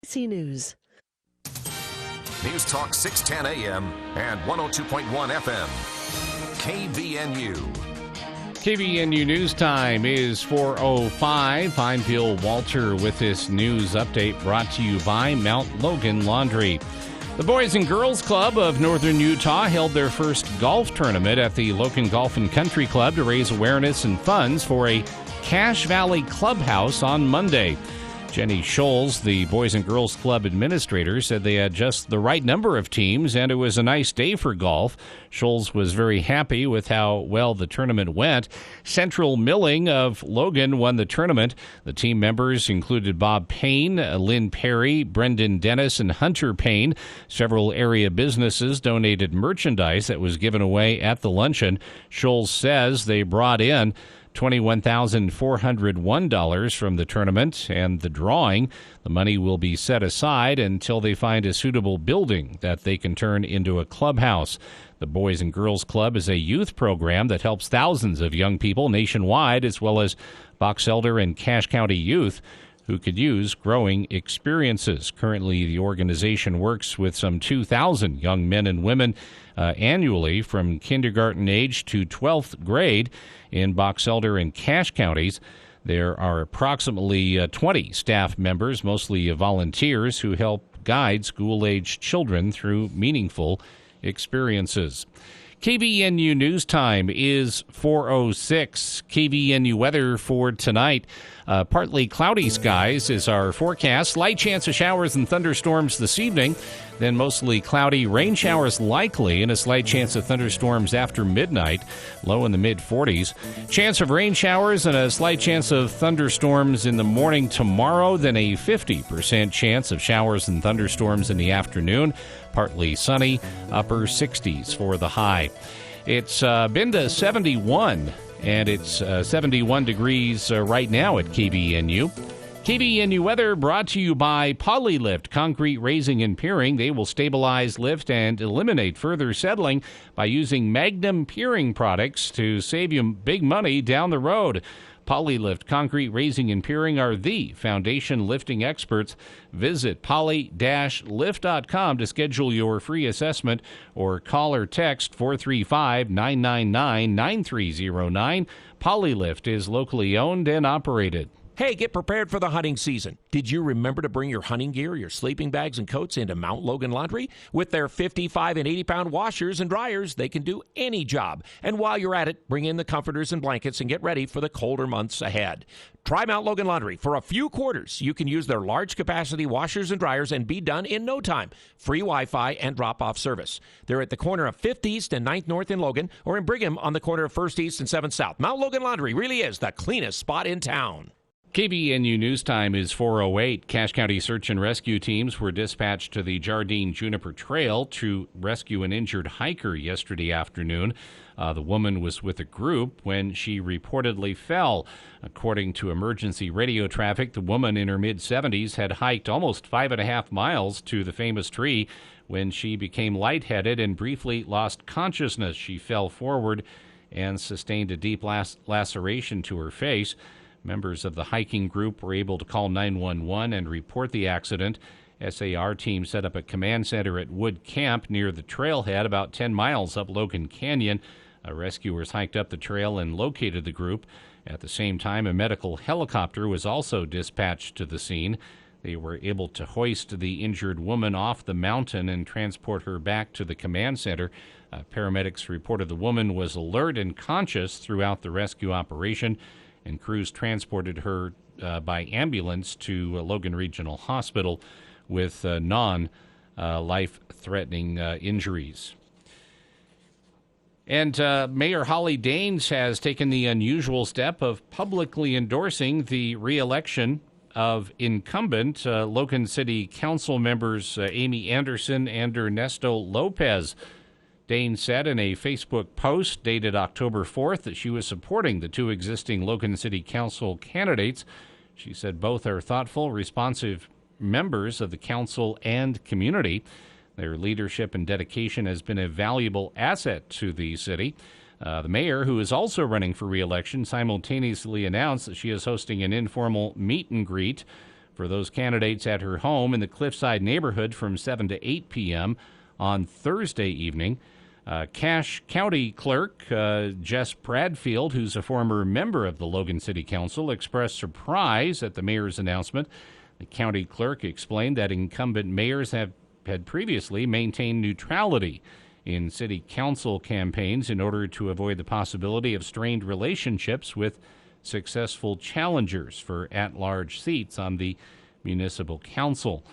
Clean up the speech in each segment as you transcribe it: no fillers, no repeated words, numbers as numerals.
KC News. News Talk 610 AM and 102.1 FM. KVNU. KVNU News Time is 4:05. I'm Bill Walter with this news update brought to you by Mount Logan Laundry. The Boys and Girls Club of Northern Utah held their first golf tournament at the Logan Golf and Country Club to raise awareness and funds for a Cache Valley Clubhouse on Monday. Jenny Scholes, the Boys and Girls Club administrator, said they had just the right number of teams and it was a nice day for golf. Scholes was very happy with how well the tournament went. Central Milling of Logan won the tournament. The team members included Bob Payne, Lynn Perry, Brendan Dennis, and Hunter Payne. Several area businesses donated merchandise that was given away at the luncheon. Scholes says they brought in $21,401 from the tournament and the drawing. The money will be set aside until they find a suitable building that they can turn into a clubhouse. The Boys and Girls Club is a youth program that helps thousands of young people nationwide, as well as Box Elder and Cache County youth who could use growing experiences. Currently, the organization works with some 2,000 young men and women annually from kindergarten age to 12th grade in Box Elder and Cache counties. There are approximately 20 staff members, mostly volunteers, who help guide school-aged children through meaningful experiences. KVNU News Time is 4:06. KVNU weather for tonight. Partly cloudy skies is our forecast. Slight chance of showers and thunderstorms this evening. Then mostly cloudy, rain showers likely, and a slight chance of thunderstorms after midnight. Low in the mid-40s. Chance of rain showers and a slight chance of thunderstorms in the morning tomorrow. Then a 50% chance of showers and thunderstorms in the afternoon. Partly sunny, upper 60s for the high. It's been to 71, and it's 71 degrees right now at KVNU. KVNU weather brought to you by Polylift Concrete Raising and Piering. They will stabilize, lift, and eliminate further settling by using Magnum Piering products to save you big money down the road. Polylift Concrete Raising and Piering are the foundation lifting experts. Visit poly-lift.com to schedule your free assessment or call or text 435-999-9309. Polylift is locally owned and operated. Hey, get prepared for the hunting season. Did you remember to bring your hunting gear, your sleeping bags, and coats into Mount Logan Laundry? With their 55 and 80-pound washers and dryers, they can do any job. And while you're at it, bring in the comforters and blankets and get ready for the colder months ahead. Try Mount Logan Laundry. For a few quarters, you can use their large-capacity washers and dryers and be done in no time. Free Wi-Fi and drop-off service. They're at the corner of 5th East and 9th North in Logan, or in Brigham on the corner of 1st East and 7th South. Mount Logan Laundry really is the cleanest spot in town. KVNU News Time is 4:08. Cache County search and rescue teams were dispatched to the Jardine Juniper Trail to rescue an injured hiker yesterday afternoon. The woman was with a group when she reportedly fell. According to emergency radio traffic, the woman in her mid-70s had hiked almost 5.5 miles to the famous tree when she became lightheaded and briefly lost consciousness. She fell forward and sustained a deep laceration to her face. Members of the hiking group were able to call 911 and report the accident. SAR team set up a command center at Wood Camp near the trailhead about 10 miles up Logan Canyon. Rescuers hiked up the trail and located the group. At the same time, a medical helicopter was also dispatched to the scene. They were able to hoist the injured woman off the mountain and transport her back to the command center. Paramedics reported the woman was alert and conscious throughout the rescue operation, and crews transported her by ambulance to Logan Regional Hospital with non-life-threatening injuries. And Mayor Holly Daines has taken the unusual step of publicly endorsing the re-election of incumbent Logan City Council members Amy Anderson and Ernesto Lopez. Daines said in a Facebook post dated October 4th that she was supporting the two existing Logan City Council candidates. She said both are thoughtful, responsive members of the council and community. Their leadership and dedication has been a valuable asset to the city. The mayor, who is also running for re-election, simultaneously announced that she is hosting an informal meet and greet for those candidates at her home in the Cliffside neighborhood from 7 to 8 p.m. on Thursday evening. Cache County Clerk Jess Bradfield, who's a former member of the Logan City Council, expressed surprise at the mayor's announcement. The county clerk explained that incumbent mayors had previously maintained neutrality in city council campaigns in order to avoid the possibility of strained relationships with successful challengers for at-large seats on the municipal council.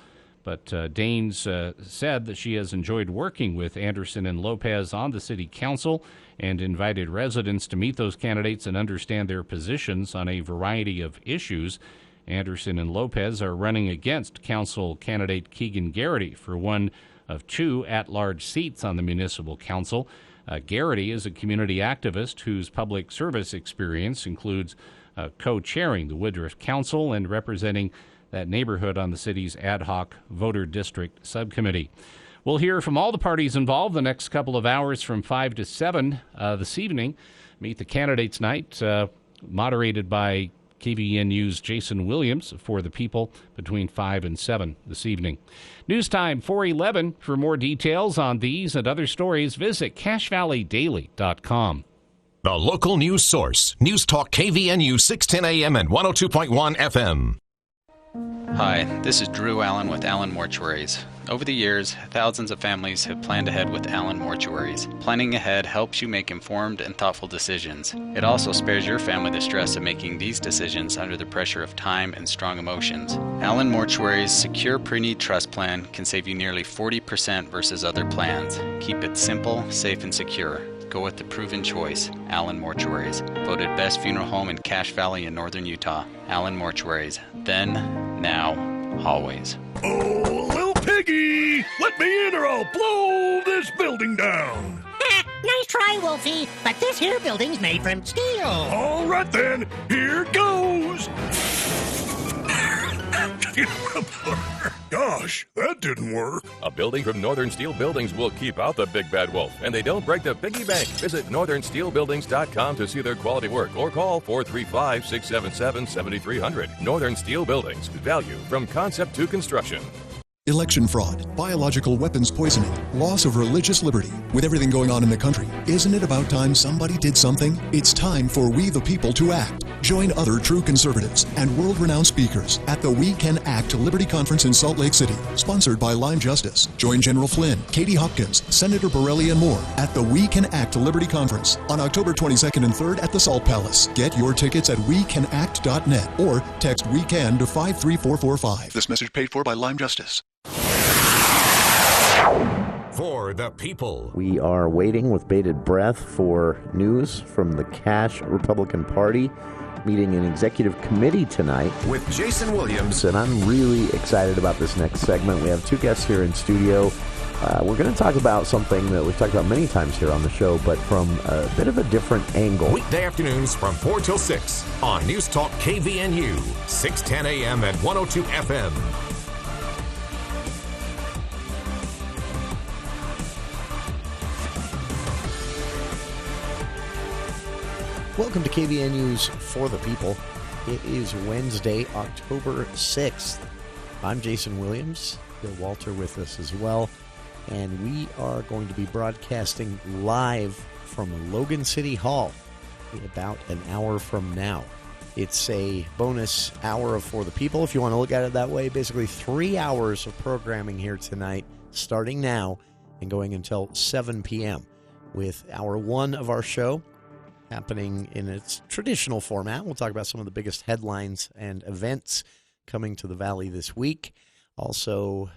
But Daines said that she has enjoyed working with Anderson and Lopez on the city council and invited residents to meet those candidates and understand their positions on a variety of issues. Anderson and Lopez are running against council candidate Keegan Garrity for one of two at-large seats on the municipal council. Garrity is a community activist whose public service experience includes co-chairing the Woodruff Council and representing that neighborhood on the city's ad hoc voter district subcommittee. We'll hear from all the parties involved the next couple of hours from 5 to 7 this evening. Meet the Candidates Night, moderated by KVNU's Jason Williams for the People between 5 and 7 this evening. News time 4:11. For more details on these and other stories, visit CacheValleyDaily.com. The local news source. News Talk KVNU 610 AM and 102.1 FM. Hi, this is Drew Allen with Allen Mortuaries. Over the years, thousands of families have planned ahead with Allen Mortuaries. Planning ahead helps you make informed and thoughtful decisions. It also spares your family the stress of making these decisions under the pressure of time and strong emotions. Allen Mortuaries' secure pre-need trust plan can save you nearly 40% versus other plans. Keep it simple, safe, and secure. Go with the proven choice, Allen Mortuaries. Voted best funeral home in Cache Valley in northern Utah. Allen Mortuaries. Then, now, always. Oh, little piggy! Let me in or I'll blow this building down! Nice try, Wolfie, but this here building's made from steel. All right then, here goes! Gosh, that didn't work. A building from Northern Steel Buildings will keep out the big bad wolf, and they don't break the piggy bank. Visit northernsteelbuildings.com to see their quality work or call 435-677-7300. Northern Steel Buildings. Value from concept to construction. Election fraud, biological weapons poisoning, loss of religious liberty. With everything going on in the country, isn't it about time somebody did something? It's time for We the People to act. Join other true conservatives and world-renowned speakers at the We Can Act Liberty Conference in Salt Lake City, sponsored by Lime Justice. Join General Flynn, Katie Hopkins, Senator Borelli, and more at the We Can Act Liberty Conference on October 22nd and 3rd at the Salt Palace. Get your tickets at wecanact.net or text WECAN to 53445. This message paid for by Lime Justice. For the People. We are waiting with bated breath for news from the Cache Republican Party meeting an executive committee tonight. With Jason Williams. And I'm really excited about this next segment. We have two guests here in studio. We're going to talk about something that we've talked about many times here on the show, but from a bit of a different angle. Weekday afternoons from 4 till 6 on News Talk KVNU, 610 AM and 102 FM. Welcome to KVNU's For the People. It is Wednesday, October 6th. I'm Jason Williams. Bill Walter with us as well. And we are going to be broadcasting live from Logan City Hall in about an hour from now. It's a bonus hour of For the People, if you want to look at it that way. Basically 3 hours of programming here tonight, starting now and going until 7 p.m. with hour one of our show happening in its traditional format. We'll talk about some of the biggest headlines and events coming to the Valley this week. Also,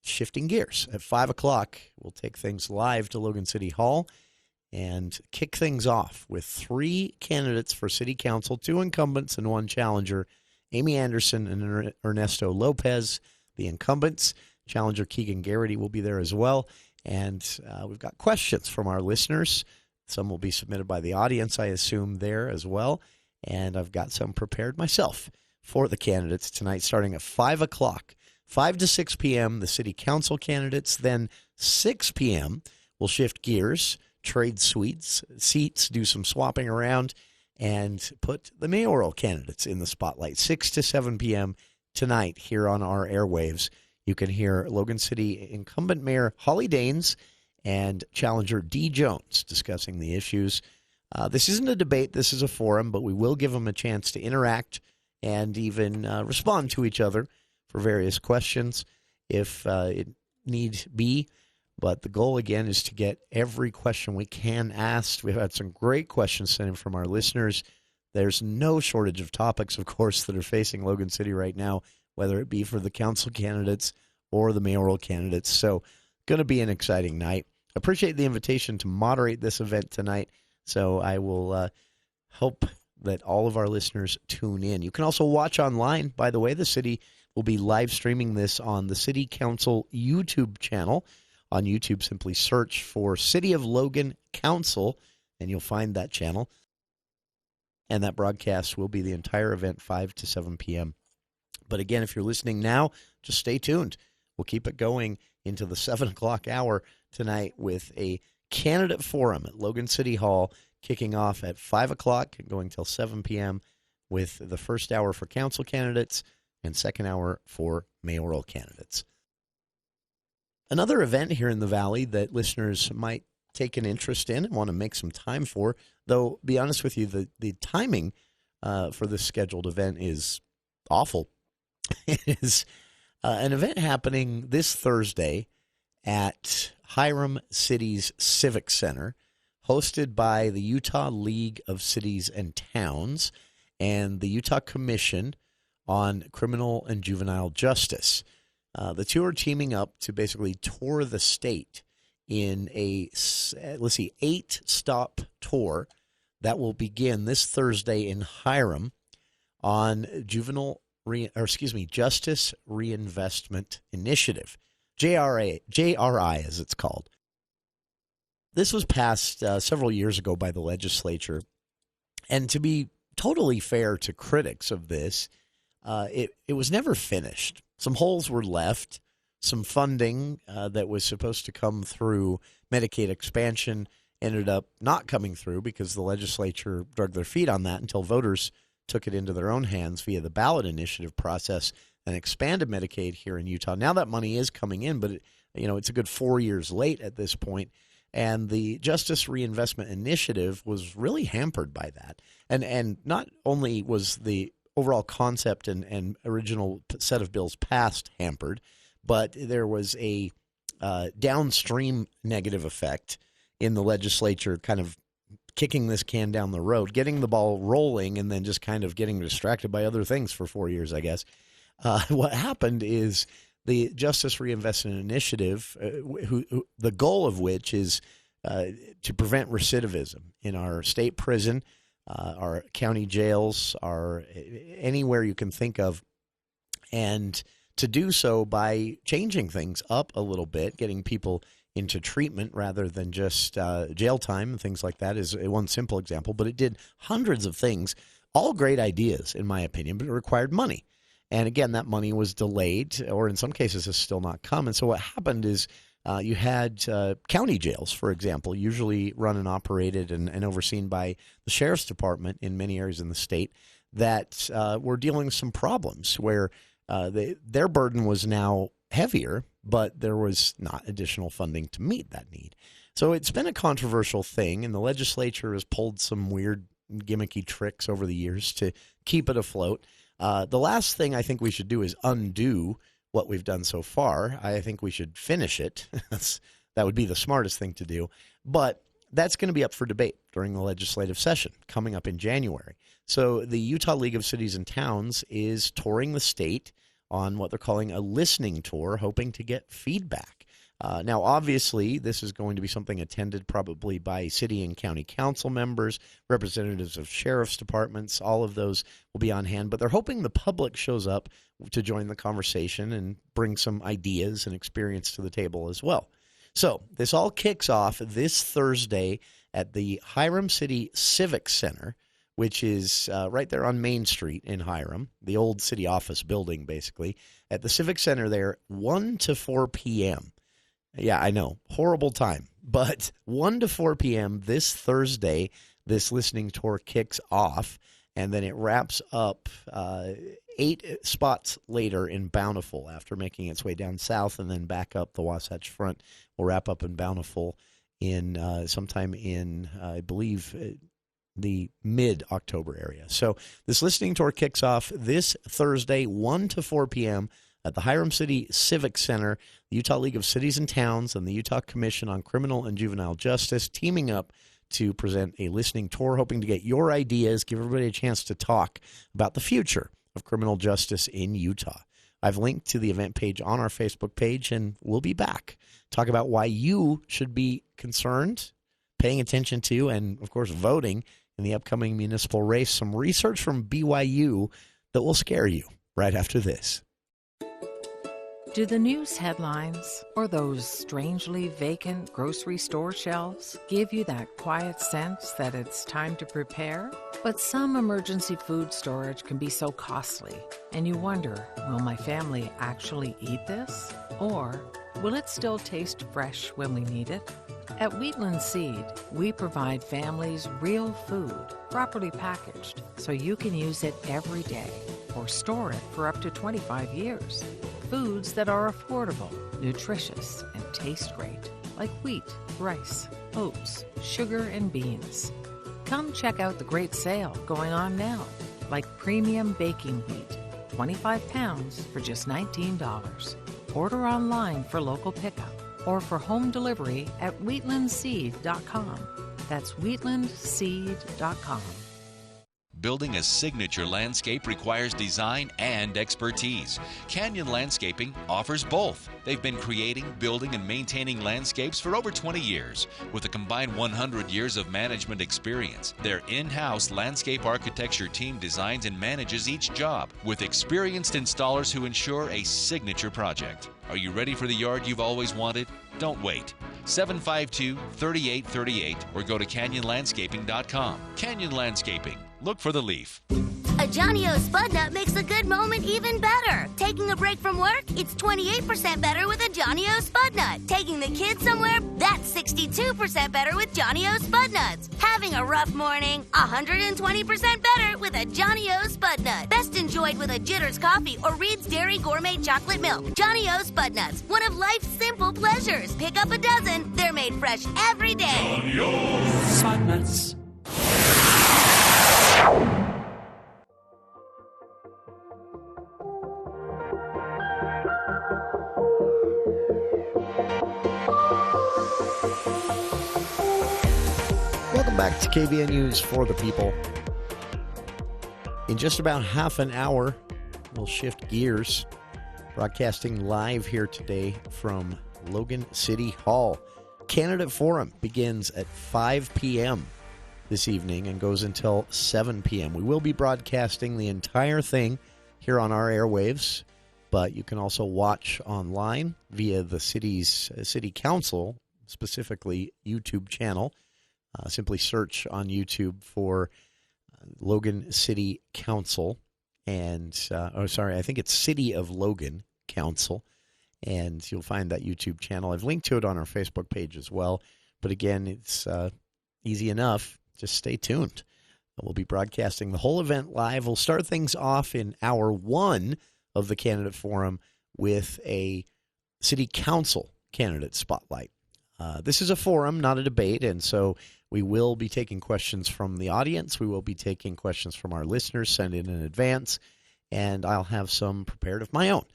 shifting gears. At 5 o'clock, we'll take things live to Logan City Hall and kick things off with three candidates for City Council, two incumbents and one challenger, Amy Anderson and Ernesto Lopez. The incumbents, challenger Keegan Garrity, will be there as well. And we've got questions from our listeners. Some will be submitted by the audience, I assume, there as well. And I've got some prepared myself for the candidates tonight, starting at 5 o'clock. 5 to 6 p.m., the city council candidates. Then 6 p.m., we'll shift gears, trade seats, do some swapping around, and put the mayoral candidates in the spotlight. 6 to 7 p.m., tonight here on our airwaves. You can hear Logan City incumbent Mayor Holly Daines and challenger Dee Jones discussing the issues. This isn't a debate. This is a forum, but we will give them a chance to interact and even respond to each other for various questions if it need be. But the goal, again, is to get every question we can asked. We've had some great questions sent in from our listeners. There's no shortage of topics, of course, that are facing Logan City right now, whether it be for the council candidates or the mayoral candidates. So going to be an exciting night. Appreciate the invitation to moderate this event tonight. So I will hope that all of our listeners tune in. You can also watch online. By the way, the city will be live streaming this on the City Council YouTube channel. On YouTube, simply search for City of Logan Council, and you'll find that channel. And that broadcast will be the entire event, 5 to 7 p.m. But again, if you're listening now, just stay tuned. We'll keep it going into the 7 o'clock hour tonight with a candidate forum at Logan City Hall, kicking off at 5 o'clock and going till 7 p.m. with the first hour for council candidates and second hour for mayoral candidates. Another event here in the Valley that listeners might take an interest in and want to make some time for, though, be honest with you, the timing for this scheduled event is awful. It is an event happening this Thursday at Hiram City's Civic Center, hosted by the Utah League of Cities and Towns and the Utah Commission on Criminal and Juvenile Justice. The two are teaming up to basically tour the state in a, 8-stop tour that will begin this Thursday in Hiram on Justice Reinvestment Initiative, JRI as it's called. This was passed several years ago by the legislature, and to be totally fair to critics of this, it was never finished. Some holes were left. Some funding that was supposed to come through Medicaid expansion ended up not coming through because the legislature dragged their feet on that until voters took it into their own hands via the ballot initiative process and expanded Medicaid here in Utah. Now that money is coming in, but it's a good 4 years late at this point. And the Justice Reinvestment Initiative was really hampered by that. And not only was the overall concept and original set of bills passed hampered, but there was a downstream negative effect in the legislature kind of kicking this can down the road, getting the ball rolling, and then just kind of getting distracted by other things for 4 years, I guess. What happened is the Justice Reinvestment Initiative, the goal of which is to prevent recidivism in our state prison, our county jails, anywhere you can think of, and to do so by changing things up a little bit, getting people into treatment rather than just jail time and things like that is one simple example. But it did hundreds of things, all great ideas, in my opinion, but it required money. And again, that money was delayed, or in some cases has still not come. And so what happened is you had county jails, for example, usually run and operated and overseen by the sheriff's department in many areas in the state that were dealing with some problems where their burden was now heavier, but there was not additional funding to meet that need. So it's been a controversial thing, and the legislature has pulled some weird gimmicky tricks over the years to keep it afloat. The last thing I think we should do is undo what we've done so far. I think we should finish it. That would be the smartest thing to do. But that's going to be up for debate during the legislative session coming up in January. So the Utah League of Cities and Towns is touring the state on what they're calling a listening tour, hoping to get feedback. Now, obviously, this is going to be something attended probably by city and county council members, representatives of sheriff's departments. All of those will be on hand, but they're hoping the public shows up to join the conversation and bring some ideas and experience to the table as well. So this all kicks off this Thursday at the Hiram City Civic Center, which is right there on Main Street in Hiram, the old city office building, basically, at the Civic Center there, 1 to 4 p.m. Yeah, I know, horrible time, but 1 to 4 p.m. this Thursday, this listening tour kicks off, and then it wraps up 8 spots later in Bountiful after making its way down south and then back up the Wasatch Front. We'll wrap up in Bountiful in sometime in, I believe, the mid-October area. So this listening tour kicks off this Thursday, 1 to 4 p.m. at the Hiram City Civic Center. The Utah League of Cities and Towns and the Utah Commission on Criminal and Juvenile Justice teaming up to present a listening tour, hoping to get your ideas, give everybody a chance to talk about the future of criminal justice in Utah. I've linked to the event page on our Facebook page, and we'll be back. Talk about why you should be concerned, paying attention to, and, of course, voting in the upcoming municipal race. Some research from BYU that will scare you right after this. Do the news headlines or those strangely vacant grocery store shelves give you that quiet sense that it's time to prepare? But some emergency food storage can be so costly, and you wonder, will my family actually eat this? Or will it still taste fresh when we need it? At Wheatland Seed, we provide families real food, properly packaged, so you can use it every day or store it for up to 25 years. Foods that are affordable, nutritious, and taste great, like wheat, rice, oats, sugar, and beans. Come check out the great sale going on now, like premium baking wheat, 25 pounds for just $19. Order online for local pickup or for home delivery at wheatlandseed.com. That's wheatlandseed.com. Building a signature landscape requires design and expertise. Canyon Landscaping offers both. They've been creating, building, and maintaining landscapes for over 20 years. With a combined 100 years of management experience, their in-house landscape architecture team designs and manages each job with experienced installers who ensure a signature project. Are you ready for the yard you've always wanted? Don't wait. 752-3838 or go to canyonlandscaping.com. Canyon Landscaping. Look for the leaf. A Johnny O Spud Nut makes a good moment even better. Taking a break from work? It's 28% better with a Johnny O Spud Nut. Taking the kids somewhere? That's 62% better with Johnny O Spud Nuts. Having a rough morning? 120% better with a Johnny O Spud Nut. Best enjoyed with a Jitters coffee or Reed's Dairy Gourmet Chocolate Milk. Johnny O Spud Nuts, one of life's simple pleasures. Pick up a dozen. They're made fresh every day. Johnny O Spud Nuts. Welcome back to KVN News for the People. In just about half an hour, we'll shift gears, broadcasting live here today from Logan City Hall. Candidate Forum begins at 5 p.m. this evening and goes until 7 p.m. We will be broadcasting the entire thing here on our airwaves, but you can also watch online via the city's City Council, specifically YouTube channel. Simply search on YouTube for Logan City Council and, I think it's City of Logan Council, and you'll find that YouTube channel. I've linked to it on our Facebook page as well, but again, it's easy enough. Just stay tuned. We'll be broadcasting the whole event live. We'll start things off in hour 1 of the Candidate Forum with a City Council candidate spotlight. This is a forum, not a debate, and so we will be taking questions from the audience. We will be taking questions from our listeners sent in advance, and I'll have some prepared of my own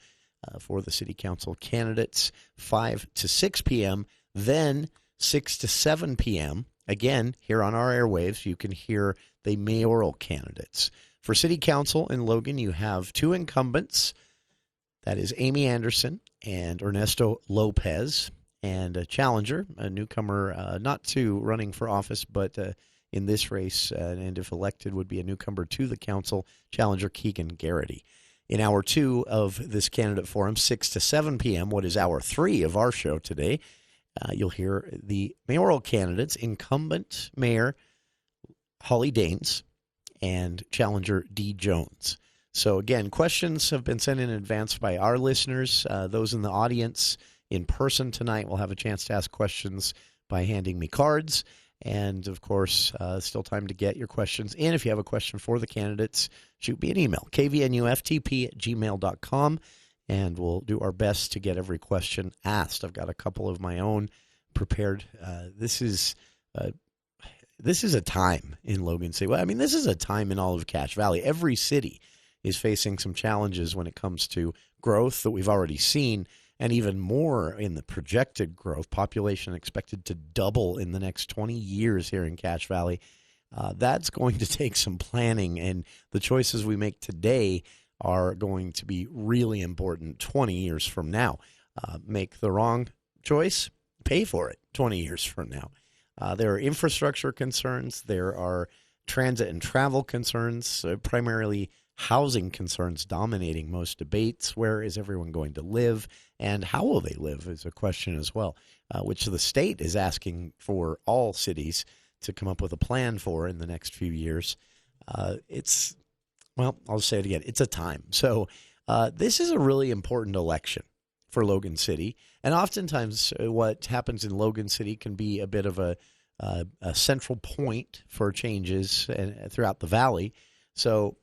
for the City Council candidates, 5 to 6 p.m., then 6 to 7 p.m., again, here on our airwaves, you can hear the mayoral candidates. For City Council in Logan, you have 2 incumbents. That is Amy Anderson and Ernesto Lopez, and a challenger, a newcomer, not to running for office, but in this race, and if elected, would be a newcomer to the council, challenger Keegan Garrity. In hour 2 of this candidate forum, 6 to 7 p.m., what is hour 3 of our show today, you'll hear the mayoral candidates, incumbent Mayor Holly Daines and challenger Dee Jones. So again, questions have been sent in advance by our listeners. Those in the audience in person tonight will have a chance to ask questions by handing me cards. And, of course, still time to get your questions in. If you have a question for the candidates, shoot me an email, kvnuftp@gmail.com, and we'll do our best to get every question asked. I've got a couple of my own prepared. This is a time in Logan City. Well, I mean, this is a time in all of Cache Valley. Every city is facing some challenges when it comes to growth that we've already seen, and even more in the projected growth. Population expected to double in the next 20 years here in Cache Valley. That's going to take some planning, and the choices we make today are going to be really important 20 years from now. Make the wrong choice, pay for it 20 years from now. There are infrastructure concerns. There are transit and travel concerns, primarily housing concerns dominating most debates. Where is everyone going to live, and how will they live is a question as well, which the state is asking for all cities to come up with a plan for in the next few years. Well, I'll say it again. It's a time. So this is a really important election for Logan City. And oftentimes what happens in Logan City can be a bit of a central point for changes throughout the valley. So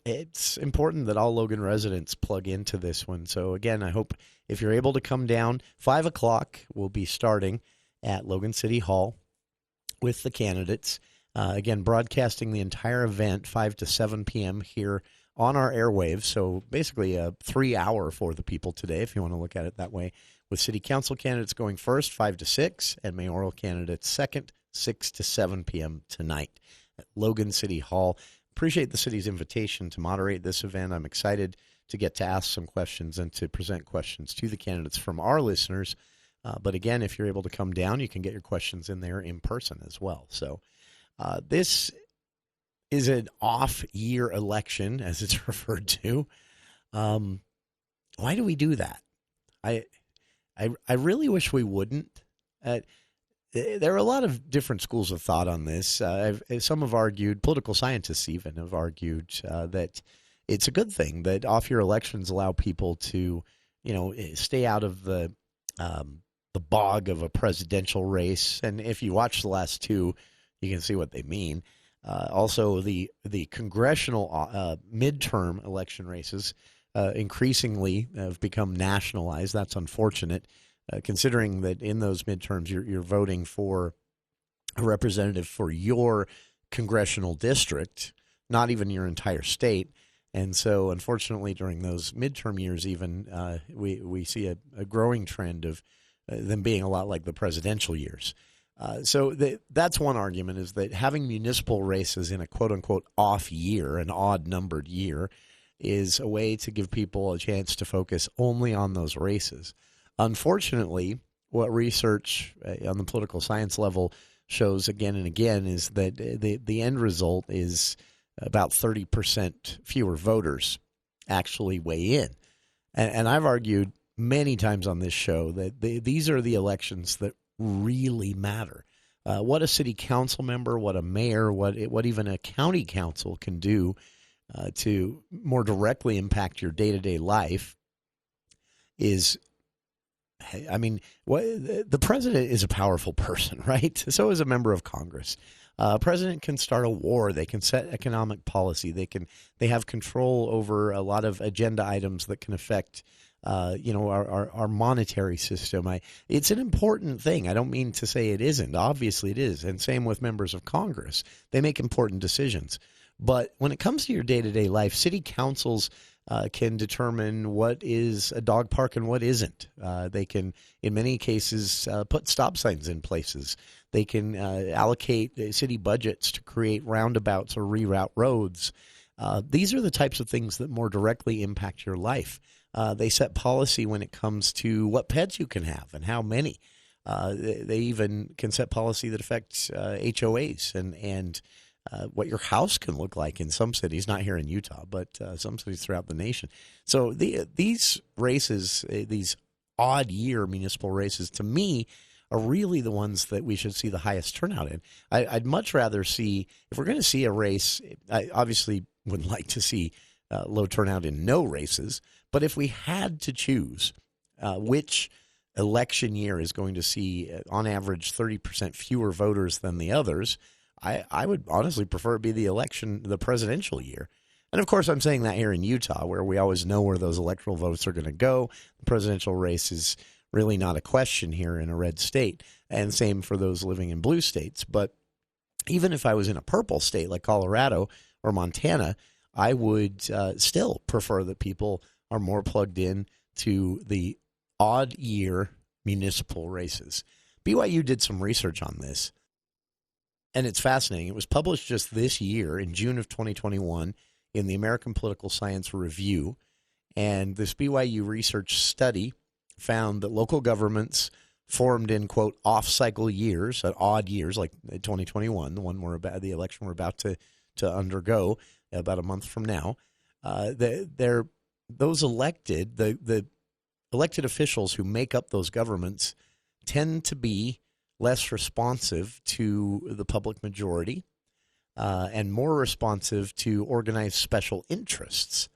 it's important that all Logan residents plug into this one. So, again, I hope if you're able to come down, 5 o'clock we'll be starting at Logan City Hall with the candidates. Again, broadcasting the entire event 5 to 7 p.m. here on our airwaves. So basically a 3-hour for the people today, if you want to look at it that way, with city council candidates going first, 5 to 6, and mayoral candidates second, 6 to 7 p.m. tonight at Logan City Hall. Appreciate the city's invitation to moderate this event. I'm excited to get to ask some questions and to present questions to the candidates from our listeners. But again, if you're able to come down, you can get your questions in there in person as well. So this is an off-year election, as it's referred to. Why do we do that? I really wish we wouldn't. There are a lot of different schools of thought on this. Some have argued, political scientists even have argued that it's a good thing that off-year elections allow people to, stay out of the bog of a presidential race. And if you watch the last two, you can see what they mean. Also, the congressional midterm election races increasingly have become nationalized. That's unfortunate. Considering that in those midterms you're voting for a representative for your congressional district, not even your entire state. And so, unfortunately, during those midterm years even, we see a growing trend of them being a lot like the presidential years. So that's one argument, is that having municipal races in a quote-unquote off year, an odd-numbered year, is a way to give people a chance to focus only on those races. Unfortunately, what research on the political science level shows again and again is that the end result is about 30% fewer voters actually weigh in. And I've argued many times on this show that these are the elections that really matter. What a city council member, what a mayor, what even a county council can do to more directly impact your day-to-day life is, I mean, the president is a powerful person, right? So is a member of Congress. A president can start a war. They can set economic policy. They have control over a lot of agenda items that can affect, our monetary system. It's an important thing. I don't mean to say it isn't. Obviously it is. And same with members of Congress. They make important decisions. But when it comes to your day-to-day life, city councils can determine what is a dog park and what isn't. They can, in many cases, put stop signs in places. They can allocate city budgets to create roundabouts or reroute roads. These are the types of things that more directly impact your life. They set policy when it comes to what pets you can have and how many. They even can set policy that affects HOAs and what your house can look like in some cities, not here in Utah, but some cities throughout the nation. So these races, these odd year municipal races, to me, are really the ones that we should see the highest turnout in. I'd much rather see, if we're going to see a race, I obviously would like to see low turnout in no races, but if we had to choose which election year is going to see, on average, 30% fewer voters than the others, I would honestly prefer it be the presidential year. And, of course, I'm saying that here in Utah, where we always know where those electoral votes are going to go. The presidential race is really not a question here in a red state, and same for those living in blue states. But even if I was in a purple state like Colorado or Montana, I would still prefer that people are more plugged in to the odd year municipal races. BYU did some research on this, and it's fascinating. It was published just this year in June of 2021 in the American Political Science Review, and this BYU research study found that local governments formed in, quote, off-cycle years, odd years, like 2021, the election we're about to undergo about a month from now, those elected, the elected officials who make up those governments tend to be less responsive to the public majority and more responsive to organized special interests.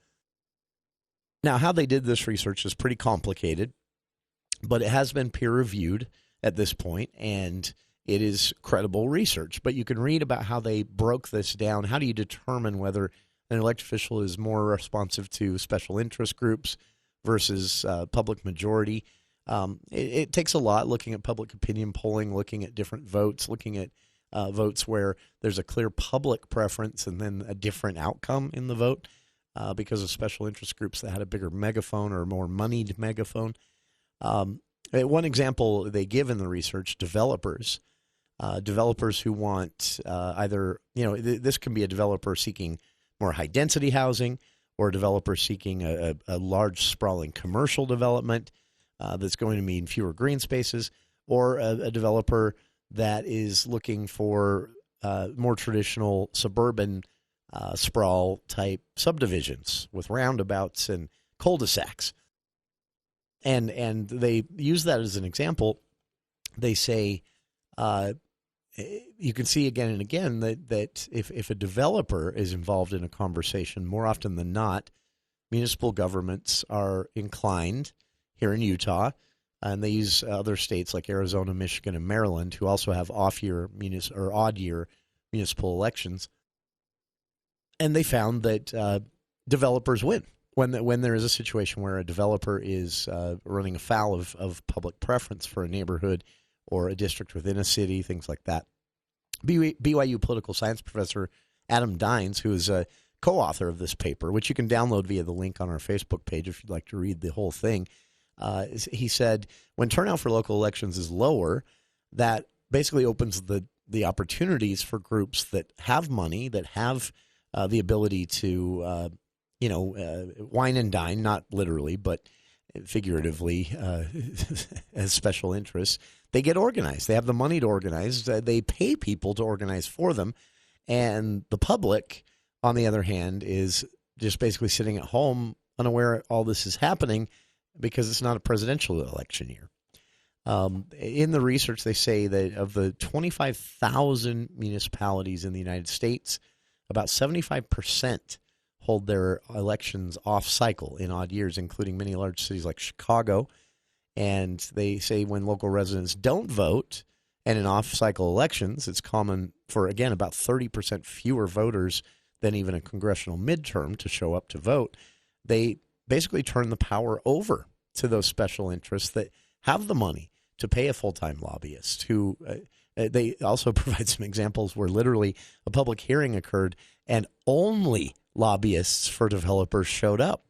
Now, how they did this research is pretty complicated, but it has been peer-reviewed at this point, and it is credible research. But you can read about how they broke this down. How do you determine whether an elected official is more responsive to special interest groups versus public majority? It takes a lot, looking at public opinion polling, looking at different votes, looking at votes where there's a clear public preference and then a different outcome in the vote because of special interest groups that had a bigger megaphone or more moneyed megaphone. One example they give in the research, developers who want either, this can be a developer seeking more high-density housing or a developer seeking a large, sprawling commercial development that's going to mean fewer green spaces, or a developer that is looking for more traditional suburban sprawl-type subdivisions with roundabouts and cul-de-sacs. And they use that as an example. They say you can see again and again that if a developer is involved in a conversation, more often than not, municipal governments are inclined here in Utah, and they use other states like Arizona, Michigan, and Maryland, who also have odd-year municipal elections. And they found that developers win when there is a situation where a developer is running afoul of public preference for a neighborhood or a district within a city, things like that. BYU political science professor Adam Dines, who is a co-author of this paper, which you can download via the link on our Facebook page if you'd like to read the whole thing, he said when turnout for local elections is lower, that basically opens the opportunities for groups that have money, that have the ability to wine and dine, not literally, but figuratively, as special interests. They get organized. They have the money to organize. They pay people to organize for them. And the public, on the other hand, is just basically sitting at home unaware all this is happening because it's not a presidential election year. In the research, they say that of the 25,000 municipalities in the United States, about 75% hold their elections off-cycle in odd years, including many large cities like Chicago. And they say when local residents don't vote, and in off-cycle elections, it's common for, again, about 30% fewer voters than even a congressional midterm to show up to vote. They basically turn the power over to those special interests that have the money to pay a full-time lobbyist. Who they also provide some examples where literally a public hearing occurred and only lobbyists for developers showed up.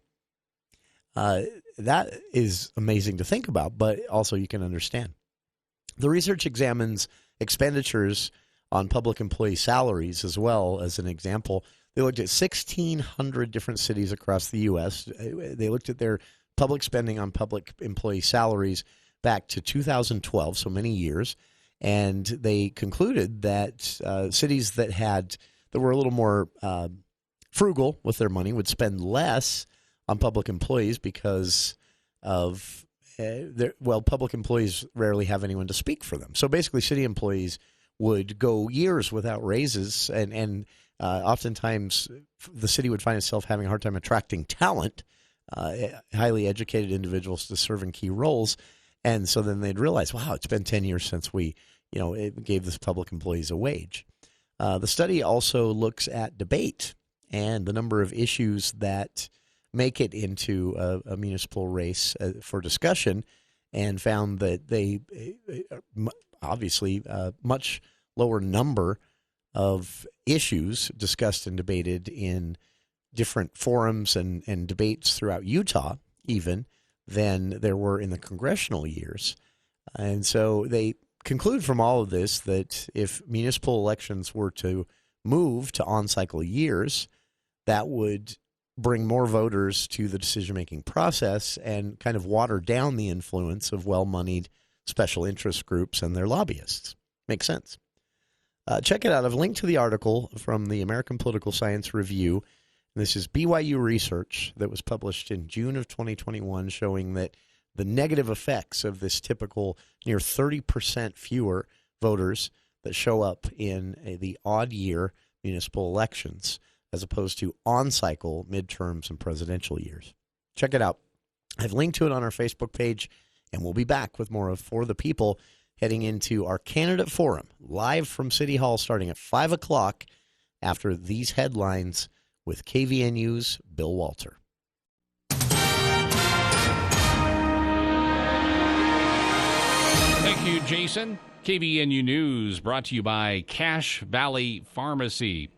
That is amazing to think about, but also you can understand. The research examines expenditures on public employee salaries as well as an example. They looked at 1,600 different cities across the U.S. They looked at their public spending on public employee salaries back to 2012, so many years, and they concluded that cities that were a little more frugal with their money would spend less on public employees because of public employees rarely have anyone to speak for them. So basically, city employees would go years without raises, and oftentimes the city would find itself having a hard time attracting talent, highly educated individuals to serve in key roles. And so then they'd realize, wow, it's been 10 years since we, it gave this public employees a wage. The study also looks at debate and the number of issues that make it into a municipal race for discussion, and found that they obviously much lower number of issues discussed and debated in different forums and debates throughout Utah even than there were in the congressional years. And so they conclude from all of this that if municipal elections were to move to on-cycle years, that would bring more voters to the decision-making process and kind of water down the influence of well-moneyed special interest groups and their lobbyists. Makes sense. Check it out. I've linked to the article from the American Political Science Review. This is BYU research that was published in June of 2021 showing that the negative effects of this typical near 30% fewer voters that show up in the odd year municipal elections as opposed to on-cycle midterms and presidential years. Check it out. I've linked to it on our Facebook page, and we'll be back with more of For the People heading into our candidate forum live from City Hall starting at 5 o'clock after these headlines with KVNU's Bill Walter. Thank you, Jason. KVNU News brought to you by Cache Valley Pharmacy.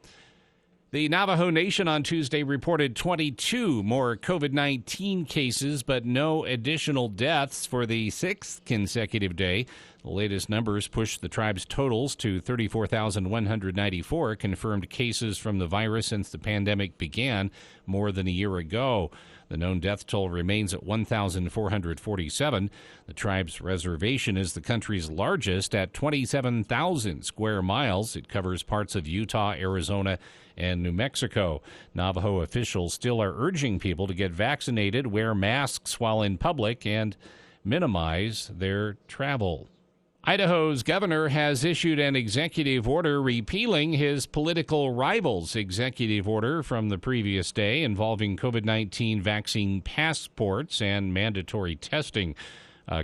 The Navajo Nation on Tuesday reported 22 more COVID-19 cases, but no additional deaths for the sixth consecutive day. The latest numbers pushed the tribe's totals to 34,194 confirmed cases from the virus since the pandemic began more than a year ago. The known death toll remains at 1,447. The tribe's reservation is the country's largest at 27,000 square miles. It covers parts of Utah, Arizona, and New Mexico. Navajo officials still are urging people to get vaccinated, wear masks while in public, and minimize their travel. Idaho's governor has issued an executive order repealing his political rival's executive order from the previous day involving COVID-19 vaccine passports and mandatory testing.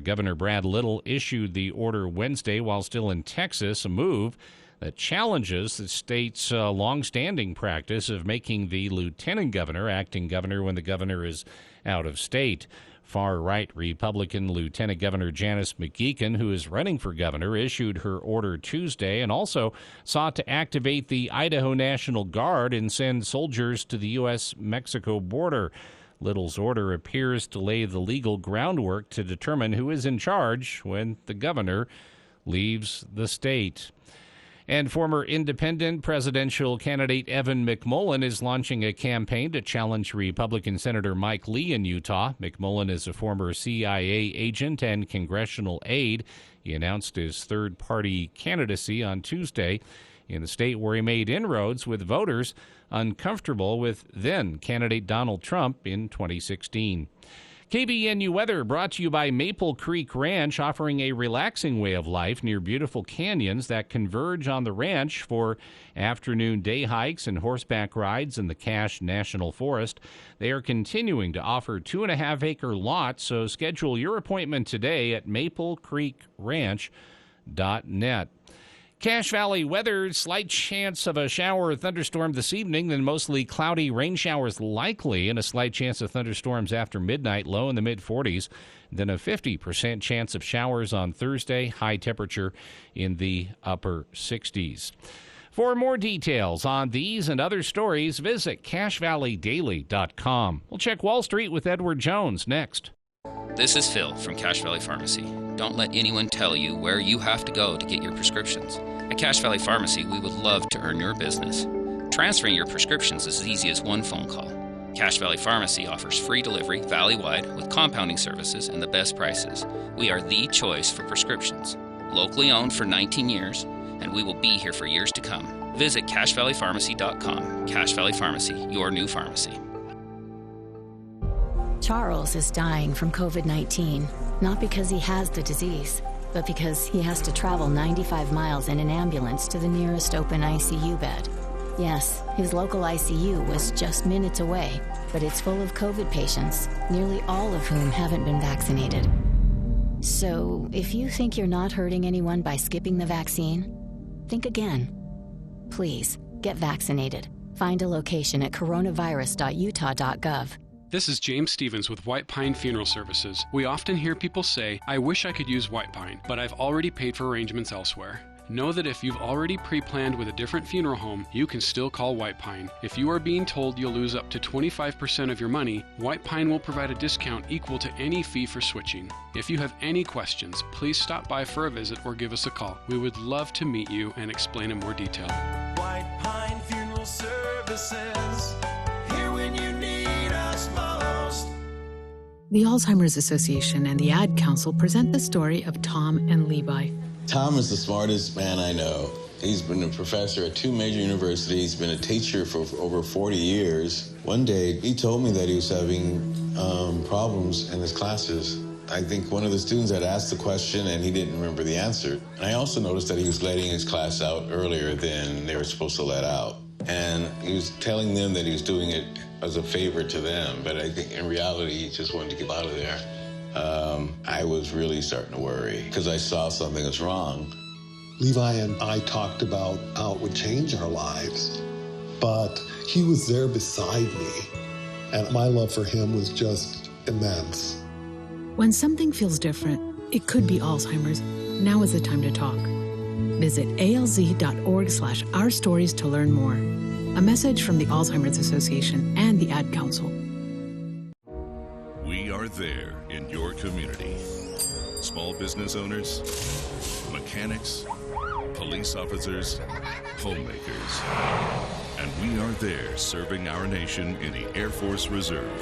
Governor Brad Little issued the order Wednesday while still in Texas, a move that challenges the state's longstanding practice of making the lieutenant governor acting governor when the governor is out of state. Far-right Republican Lieutenant Governor Janice McGeachin, who is running for governor, issued her order Tuesday and also sought to activate the Idaho National Guard and send soldiers to the U.S.-Mexico border. Little's order appears to lay the legal groundwork to determine who is in charge when the governor leaves the state. And former independent presidential candidate Evan McMullin is launching a campaign to challenge Republican Senator Mike Lee in Utah. McMullin is a former CIA agent and congressional aide. He announced his third-party candidacy on Tuesday in the state where he made inroads with voters uncomfortable with then-candidate Donald Trump in 2016. KVNU weather brought to you by Maple Creek Ranch, offering a relaxing way of life near beautiful canyons that converge on the ranch for afternoon day hikes and horseback rides in the Cache National Forest. They are continuing to offer 2.5-acre lots, so schedule your appointment today at maplecreekranch.net. Cache Valley weather, slight chance of a shower or thunderstorm this evening, then mostly cloudy, rain showers likely, and a slight chance of thunderstorms after midnight, low in the mid-40s. Then a 50% chance of showers on Thursday, high temperature in the upper 60s. For more details on these and other stories, visit CacheValleyDaily.com. We'll check Wall Street with Edward Jones next. This is Phil from Cache Valley Pharmacy. Don't let anyone tell you where you have to go to get your prescriptions. At Cache Valley Pharmacy, we would love to earn your business. Transferring your prescriptions is as easy as one phone call. Cache Valley Pharmacy offers free delivery valley-wide with compounding services and the best prices. We are the choice for prescriptions. Locally owned for 19 years, and we will be here for years to come. Visit CacheValleyPharmacy.com. Cache Valley Pharmacy, your new pharmacy. Charles is dying from COVID-19, not because he has the disease, but because he has to travel 95 miles in an ambulance to the nearest open ICU bed. Yes, his local ICU was just minutes away, but it's full of COVID patients, nearly all of whom haven't been vaccinated. So, if you think you're not hurting anyone by skipping the vaccine, think again. Please, get vaccinated. Find a location at coronavirus.utah.gov. This is James Stevens with White Pine Funeral Services. We often hear people say, "I wish I could use White Pine, but I've already paid for arrangements elsewhere." Know that if you've already pre-planned with a different funeral home, you can still call White Pine. If you are being told you'll lose up to 25% of your money, White Pine will provide a discount equal to any fee for switching. If you have any questions, please stop by for a visit or give us a call. We would love to meet you and explain in more detail. White Pine Funeral Services, here when you need us most. The Alzheimer's Association and the Ad Council present the story of Tom and Levi. Tom is the smartest man I know. He's been a professor at 2 major universities, been a teacher for over 40 years. One day, he told me that he was having problems in his classes. I think one of the students had asked the question and he didn't remember the answer. And I also noticed that he was letting his class out earlier than they were supposed to let out. And he was telling them that he was doing it as a favor to them, but I think in reality, he just wanted to get out of there. I was really starting to worry because I saw something was wrong. Levi and I talked about how it would change our lives, but he was there beside me, and my love for him was just immense. When something feels different, it could be Alzheimer's. Now is the time to talk. Visit alz.org/ourstories to learn more. A message from the Alzheimer's Association and the Ad Council. We are there in your community. Small business owners, mechanics, police officers, homemakers. And we are there serving our nation in the Air Force Reserve.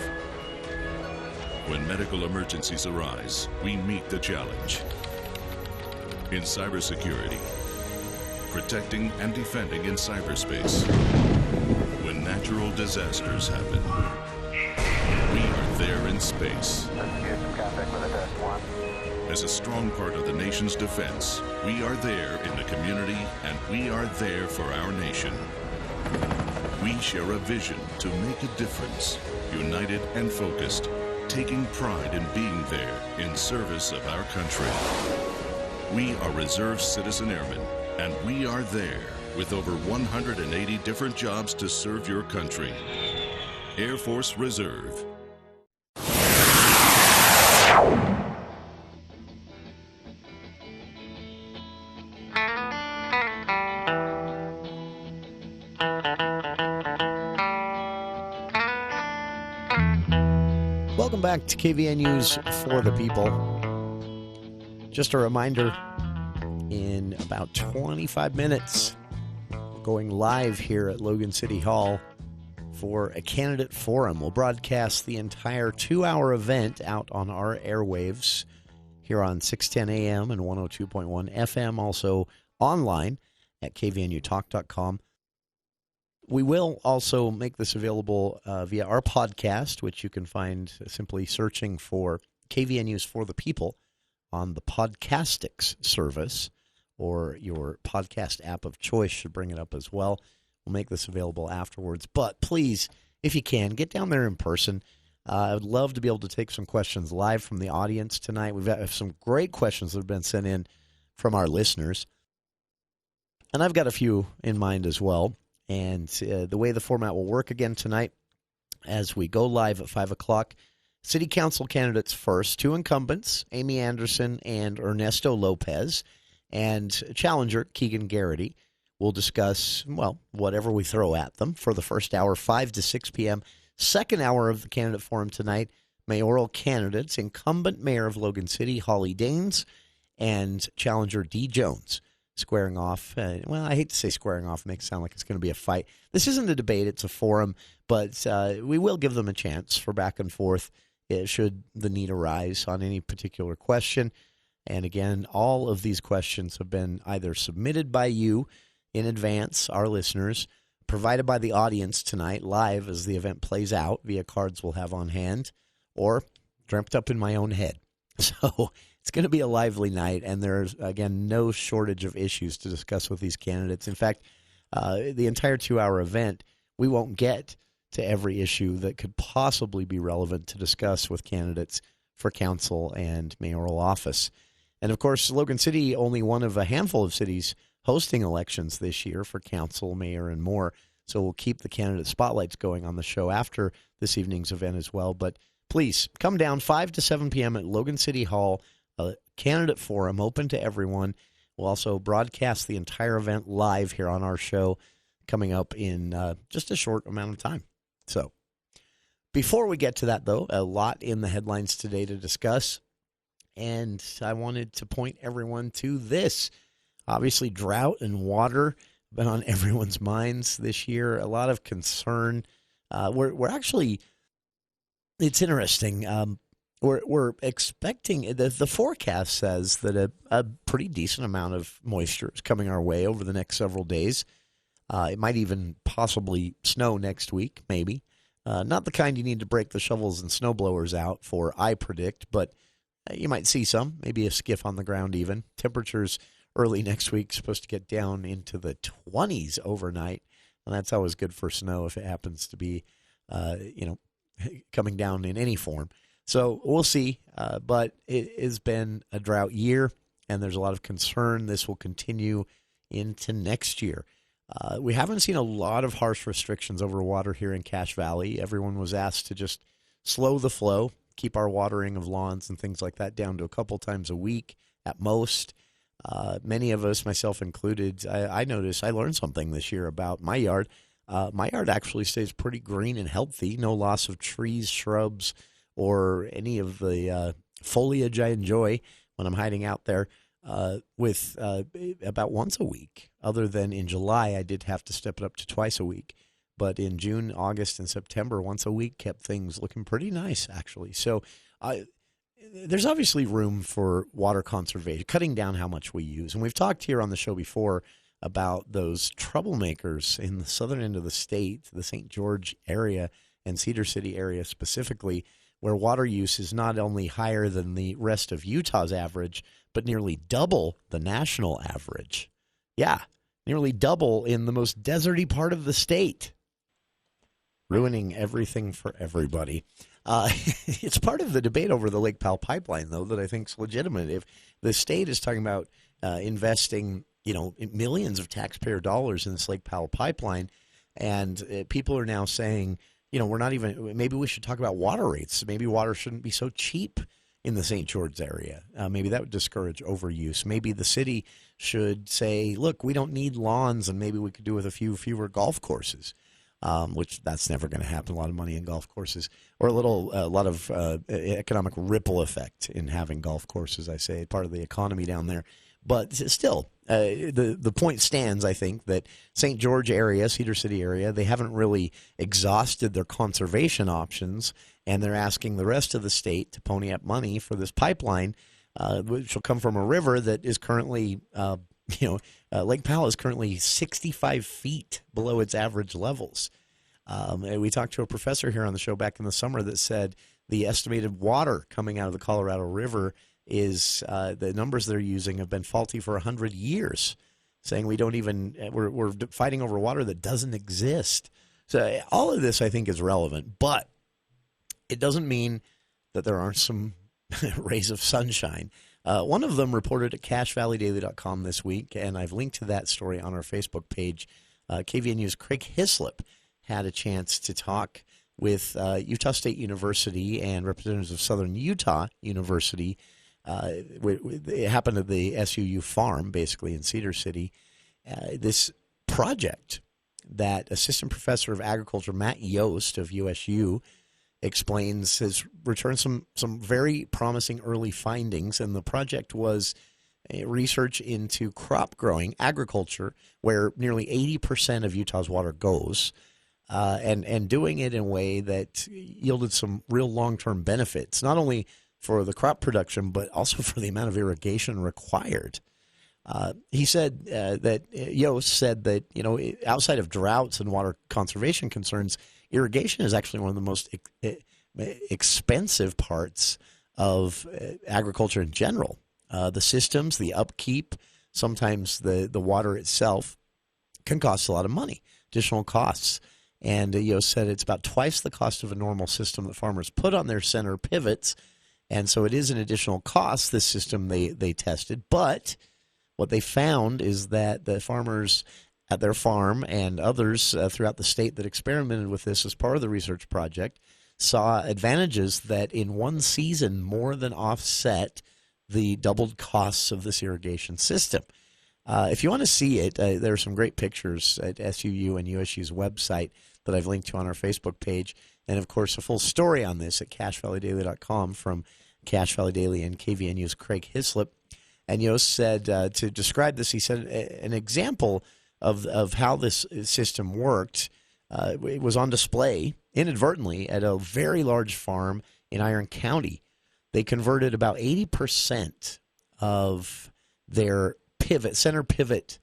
When medical emergencies arise, we meet the challenge. In cybersecurity, protecting and defending in cyberspace. When natural disasters happen, we are there in space. As a strong part of the nation's defense, we are there in the community and we are there for our nation. We share a vision to make a difference, united and focused, taking pride in being there in service of our country. We are Reserve Citizen Airmen, and we are there with over 180 different jobs to serve your country. Air Force Reserve. Welcome back to KVNU's For the People. Just a reminder, in about 25 minutes, going live here at Logan City Hall for a candidate forum. We'll broadcast the entire 2-hour event out on our airwaves here on 610 AM and 102.1 FM, also online at kvnutalk.com. We will also make this available via our podcast, which you can find simply searching for KVNU's For the People on the Podcastics service, or your podcast app of choice should bring it up as well. We'll make this available afterwards. But please, if you can, get down there in person. I would love to be able to take some questions live from the audience tonight. We've got some great questions that have been sent in from our listeners. And I've got a few in mind as well. And the way the format will work again tonight, as we go live at 5 o'clock, City Council candidates first, 2 incumbents, Amy Anderson and Ernesto Lopez, and challenger Keegan Garrity will discuss, well, whatever we throw at them for the first hour, 5 to 6 p.m. Second hour of the candidate forum tonight, mayoral candidates, incumbent mayor of Logan City, Holly Daines, and challenger D. Jones. Squaring off. Well, I hate to say squaring off. It makes it sound like it's going to be a fight. This isn't a debate. It's a forum. But we will give them a chance for back and forth should the need arise on any particular question. And again, all of these questions have been either submitted by you in advance, our listeners, provided by the audience tonight live as the event plays out via cards we'll have on hand, or dreamt up in my own head. So it's going to be a lively night, and there's, again, no shortage of issues to discuss with these candidates. In fact, the entire 2-hour event, we won't get to every issue that could possibly be relevant to discuss with candidates for council and mayoral office. And, of course, Logan City, only one of a handful of cities hosting elections this year for council, mayor, and more. So we'll keep the candidate spotlights going on the show after this evening's event as well. But please come down 5 to 7 p.m. at Logan City Hall, a candidate forum open to everyone. We'll also broadcast the entire event live here on our show coming up in just a short amount of time. So before we get to that, though, a lot in the headlines today to discuss. And I wanted to point everyone to this. Obviously, drought and water have been on everyone's minds this year. A lot of concern. We're actually, it's interesting. We're expecting, the forecast says that a pretty decent amount of moisture is coming our way over the next several days. It might even possibly snow next week, maybe. Not the kind you need to break the shovels and snow blowers out for, I predict, but you might see some, maybe a skiff on the ground even. Temperatures early next week supposed to get down into the 20s overnight, and that's always good for snow if it happens to be, coming down in any form. So we'll see, but it has been a drought year, and there's a lot of concern this will continue into next year. We haven't seen a lot of harsh restrictions over water here in Cache Valley. Everyone was asked to just slow the flow, keep our watering of lawns and things like that down to a couple times a week at most. Many of us, myself included, I noticed, I learned something this year about my yard. My yard actually stays pretty green and healthy. No loss of trees, shrubs, or any of the foliage I enjoy when I'm hiding out there with about once a week. Other than in July, I did have to step it up to twice a week. But in June, August, and September, once a week kept things looking pretty nice, actually. So there's obviously room for water conservation, cutting down how much we use. And we've talked here on the show before about those troublemakers in the southern end of the state, the St. George area and Cedar City area specifically, where water use is not only higher than the rest of Utah's average, but nearly double the national average. Yeah, nearly double in the most deserty part of the state. Ruining everything for everybody. It's part of the debate over the Lake Powell pipeline, though, that I think is legitimate. If the state is talking about investing, millions of taxpayer dollars in this Lake Powell pipeline, and people are now saying, we're not even, maybe we should talk about water rates. Maybe water shouldn't be so cheap in the St. George area. Maybe that would discourage overuse. Maybe the city should say, look, we don't need lawns, and maybe we could do with a few fewer golf courses. Which that's never going to happen. A lot of money in golf courses, or a lot of economic ripple effect in having golf courses. I say part of the economy down there, but still, the point stands. I think that St. George area, Cedar City area, they haven't really exhausted their conservation options, and they're asking the rest of the state to pony up money for this pipeline, which will come from a river that is currently. Lake Powell is currently 65 feet below its average levels. And we talked to a professor here on the show back in the summer that said the estimated water coming out of the Colorado River is the numbers they're using have been faulty for 100 years, saying we're fighting over water that doesn't exist. So all of this, I think, is relevant, but it doesn't mean that there aren't some rays of sunshine. One of them reported at CacheValleyDaily.com this week, and I've linked to that story on our Facebook page. KVNU's Craig Hislop had a chance to talk with Utah State University and representatives of Southern Utah University. It happened at the SUU farm, basically, in Cedar City. This project that Assistant Professor of Agriculture Matt Yost of USU explains has returned some very promising early findings, and the project was research into crop growing, agriculture, where nearly 80% of Utah's water goes, and doing it in a way that yielded some real long-term benefits, not only for the crop production, but also for the amount of irrigation required. He said that Yost said that, outside of droughts and water conservation concerns, irrigation is actually one of the most expensive parts of agriculture in general. The systems, the upkeep, sometimes the water itself can cost a lot of money, additional costs. And Yost said it's about twice the cost of a normal system that farmers put on their center pivots, And so it is an additional cost, this system they tested. But what they found is that the farmers at their farm and others throughout the state that experimented with this as part of the research project saw advantages that in one season more than offset the doubled costs of this irrigation system. If you want to see it, there are some great pictures at SUU and USU's website that I've linked to on our Facebook page. And, of course, a full story on this at CacheValleyDaily.com from Cache Valley Daily and KVNU's Craig Hislop. And Yost said to describe this, he said an example of how this system worked. It was on display inadvertently at a very large farm in Iron County. They converted about 80% of their center pivot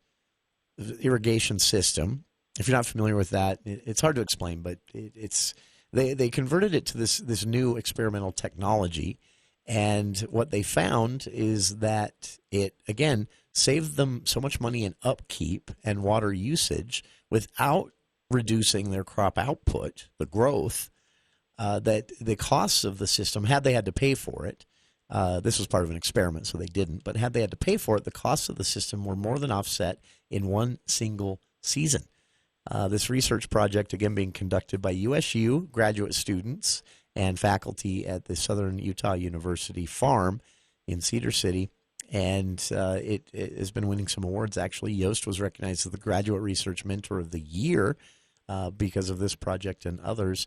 irrigation system. If you're not familiar with that, it's hard to explain, but they converted it to this new experimental technology. And what they found is that it, again, saved them so much money in upkeep and water usage without reducing their crop output, the growth, that the costs of the system, had they had to pay for it, this was part of an experiment, so they didn't, but had they had to pay for it, the costs of the system were more than offset in one single season. This research project, again, being conducted by USU graduate students and faculty at the Southern Utah University Farm in Cedar City, and it has been winning some awards. Actually, Yost was recognized as the Graduate Research Mentor of the Year because of this project and others.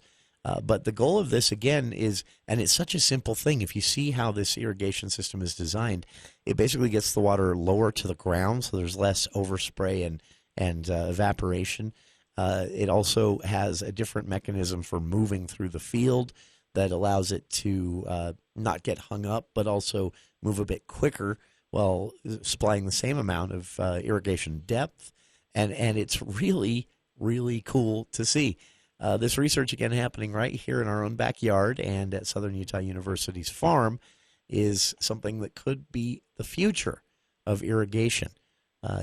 But the goal of this, again, is, and it's such a simple thing, if you see how this irrigation system is designed, it basically gets the water lower to the ground, so there's less overspray and evaporation. It also has a different mechanism for moving through the field that allows it to not get hung up, but also move a bit quicker while supplying the same amount of irrigation depth. And it's really, really cool to see. This research, again, happening right here in our own backyard and at Southern Utah University's farm, is something that could be the future of irrigation.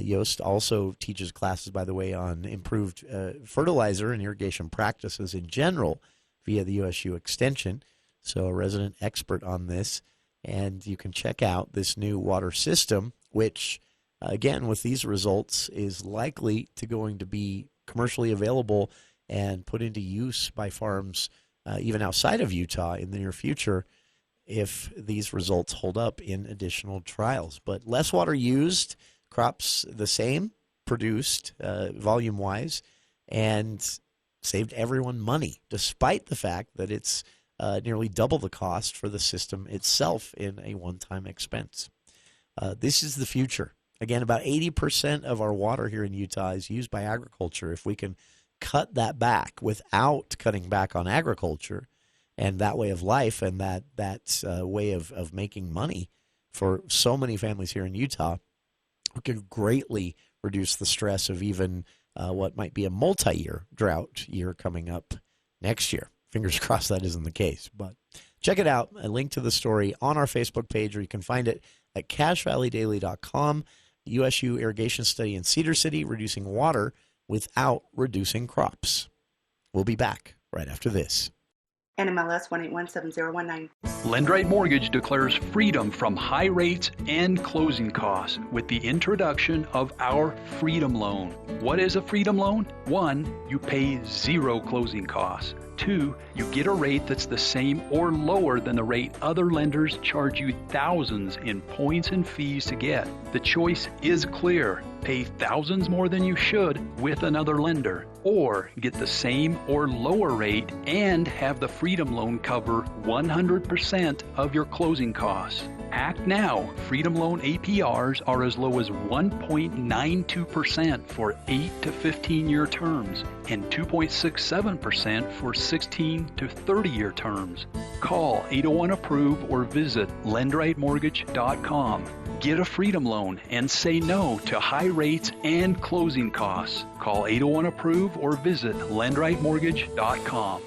Yost also teaches classes, by the way, on improved fertilizer and irrigation practices in general via the USU Extension, so a resident expert on this. And you can check out this new water system, which, again, with these results, is likely going to be commercially available and put into use by farms even outside of Utah in the near future if these results hold up in additional trials. But less water used, crops the same, produced volume-wise, and saved everyone money, despite the fact that it's nearly double the cost for the system itself in a one-time expense. This is the future. Again, about 80% of our water here in Utah is used by agriculture. If we can cut that back without cutting back on agriculture and that way of life and that way of making money for so many families here in Utah, we can greatly reduce the stress of even what might be a multi-year drought year coming up next year. Fingers crossed that isn't the case. But check it out. A link to the story on our Facebook page, or you can find it at CacheValleyDaily.com. USU irrigation study in Cedar City, reducing water without reducing crops. We'll be back right after this. NMLS 1817019. LendRight Mortgage declares freedom from high rates and closing costs with the introduction of our Freedom Loan. What is a Freedom Loan? 1, you pay 0 closing costs. 2, you get a rate that's the same or lower than the rate other lenders charge you thousands in points and fees to get. The choice is clear. Pay thousands more than you should with another lender, or get the same or lower rate and have the Freedom Loan cover 100% of your closing costs. Act now. Freedom Loan APRs are as low as 1.92% for 8 to 15-year terms and 2.67% for 16 to 30-year terms. Call 801-APPROVE or visit lendrightmortgage.com. Get a Freedom Loan and say no to high rates and closing costs. Call 801-APPROVE or visit lendrightmortgage.com.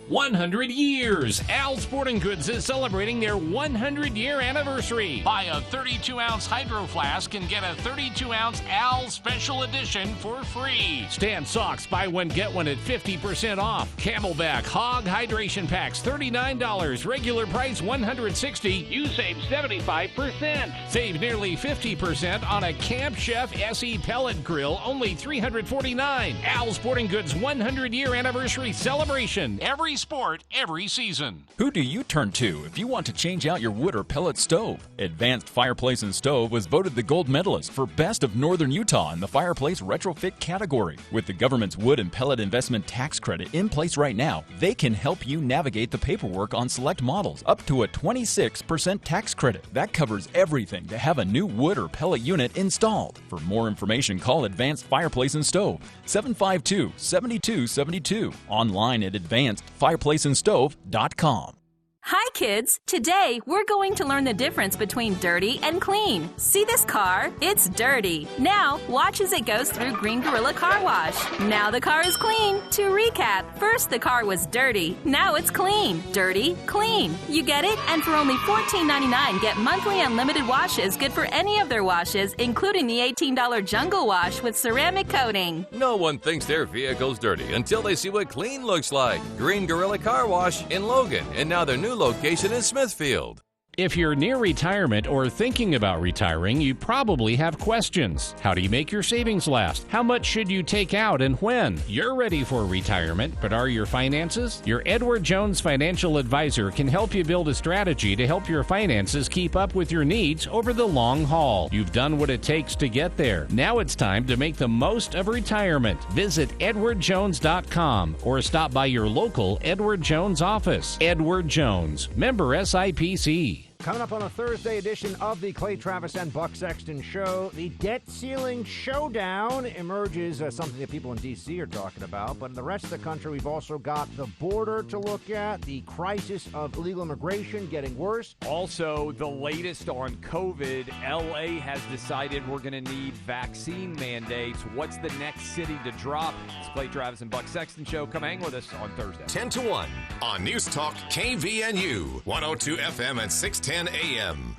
100 years. Al Sporting Goods is celebrating their 100-year anniversary. Buy a 32-ounce Hydro Flask and get a 32-ounce Al Special Edition for free. Stan Socks, buy one, get one at 50% off. Camelback Hog Hydration Packs, $39. Regular price $160. You save 75%. Save nearly 50% on a Camp Chef SE pellet grill, only $349. Al Sporting Goods 100-year anniversary celebration. Every sport, every season. Who do you turn to if you want to change out your wood or pellet stove? Advanced Fireplace and Stove was voted the gold medalist for Best of Northern Utah in the fireplace retrofit category. With the government's wood and pellet investment tax credit in place right now, they can help you navigate the paperwork on select models, up to a 26% tax credit. That covers everything to have a new wood or pellet unit installed. For more information, call Advanced Fireplace and Stove, 752-7272, online at advancedfireplaceandstove.com. Hi kids! Today we're going to learn the difference between dirty and clean. See this car? It's dirty. Now watch as it goes through Green Gorilla Car Wash. Now the car is clean. To recap, first the car was dirty. Now it's clean. Dirty, clean. You get it? And for only $14.99, get monthly unlimited washes good for any of their washes, including the $18 Jungle Wash with ceramic coating. No one thinks their vehicle's dirty until they see what clean looks like. Green Gorilla Car Wash in Logan, and now their new location in Smithfield. If you're near retirement or thinking about retiring, you probably have questions. How do you make your savings last? How much should you take out and when? You're ready for retirement, but are your finances? Your Edward Jones financial advisor can help you build a strategy to help your finances keep up with your needs over the long haul. You've done what it takes to get there. Now it's time to make the most of retirement. Visit edwardjones.com or stop by your local Edward Jones office. Edward Jones, member SIPC. Coming up on a Thursday edition of the Clay Travis and Buck Sexton Show, the debt ceiling showdown emerges as something that people in D.C. are talking about. But in the rest of the country, we've also got the border to look at, the crisis of illegal immigration getting worse. Also, the latest on COVID, L.A. has decided we're going to need vaccine mandates. What's the next city to drop? It's Clay Travis and Buck Sexton Show. Come hang with us on Thursday. 10 to 1 on News Talk KVNU, 102 FM and 610 AM.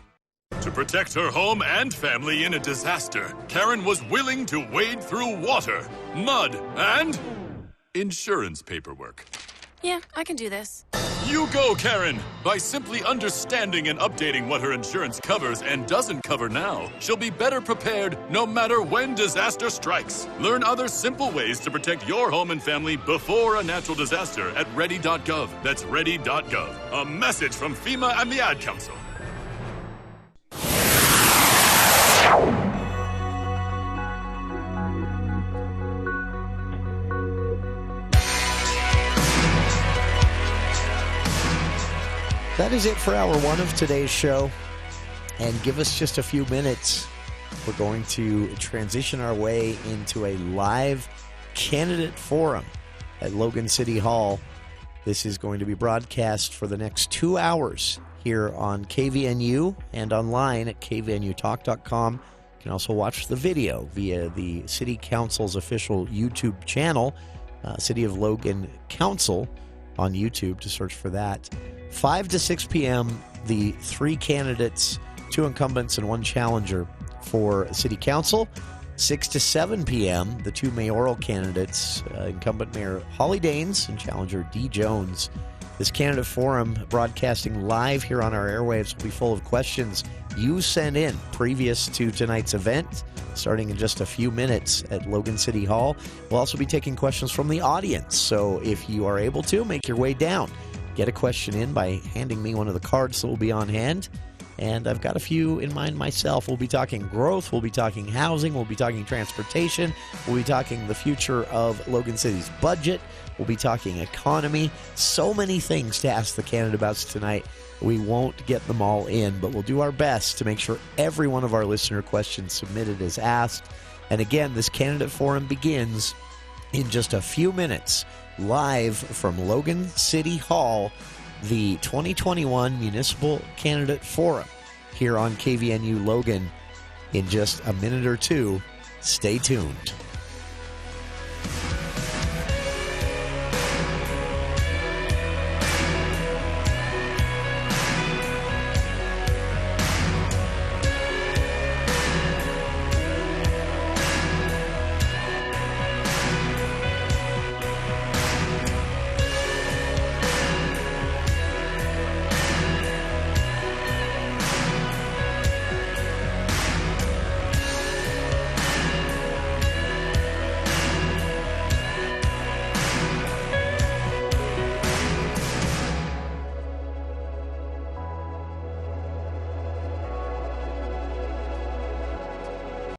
To protect her home and family in a disaster, Karen was willing to wade through water, mud, and insurance paperwork. Yeah, I can do this. You go, Karen! By simply understanding and updating what her insurance covers and doesn't cover now, she'll be better prepared no matter when disaster strikes. Learn other simple ways to protect your home and family before a natural disaster at ready.gov. That's ready.gov. A message from FEMA and the Ad Council. That is it for hour one of today's show. And give us just a few minutes. We're going to transition our way into a live candidate forum at Logan City Hall. This is going to be broadcast for the next 2 hours here on KVNU and online at kvnutalk.com. You can also watch the video via the City Council's official YouTube channel, City of Logan Council on YouTube, to search for that. 5 to 6 p.m., the 3 candidates, 2 incumbents and 1 challenger for City Council. 6 to 7 p.m., the 2 mayoral candidates, incumbent Mayor Holly Daines and challenger Dee Jones. This candidate forum broadcasting live here on our airwaves will be full of questions you sent in previous to tonight's event, starting in just a few minutes at Logan City Hall. We'll also be taking questions from the audience, so if you are able to, make your way down. Get a question in by handing me one of the cards that will be on hand. And I've got a few in mind myself. We'll be talking growth. We'll be talking housing. We'll be talking transportation. We'll be talking the future of Logan City's budget. We'll be talking economy. So many things to ask the candidate about tonight. We won't get them all in, but we'll do our best to make sure every one of our listener questions submitted is asked. And again, this candidate forum begins in just a few minutes, live from Logan City Hall, the 2021 Municipal Candidate Forum here on KVNU Logan in just a minute or two. Stay tuned.